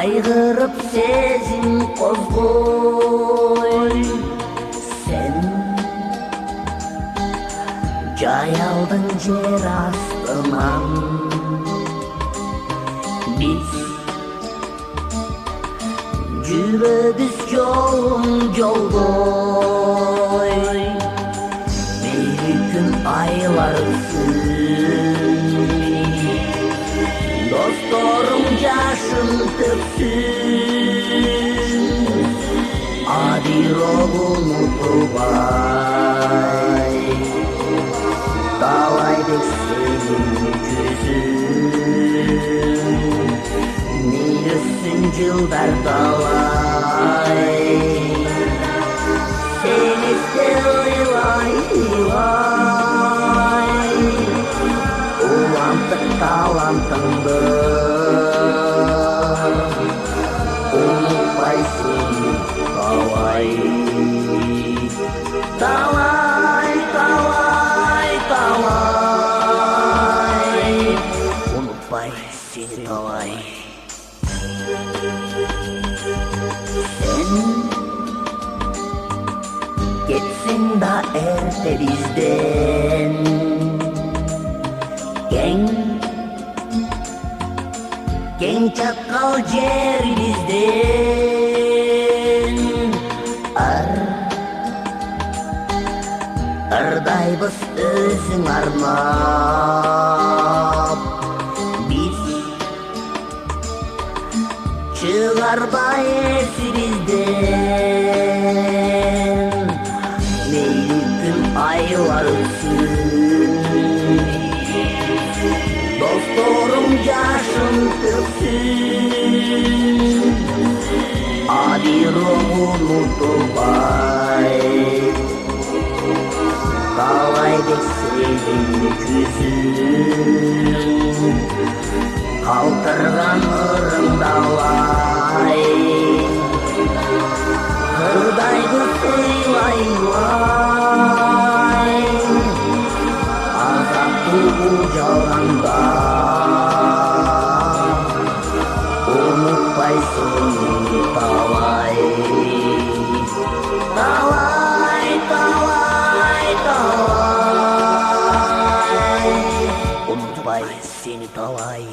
Кайгырып сезим козгой, сен жай алдың жер астынан. Биз жүрөбүз жолун жолдой, мейли күн айлар өтсүн, досторум жашын төксүн, адирок унутулбай, талайбек сенин жүзүң, мейөссүн жылдар талай, сени ойлай улантык талантыңды, унутпай сени талай, талай, талай, талай, унутпай сени талай. Сен кетсең да эрте бизден, кең чаткал жерибизден, ырдайбыз өзүң арнап, биз чыгарбай эсибизден, мейли күн айлар өтсүн, досторум жашын төксүн, адирок унутулбай, талайбек сенин жүзүң, калтырган ырыңдалай, кырдайбыз ыйлай, азаттуу жалганда, унутпай сени талай, талай, талай, талай, унутпай сени талай.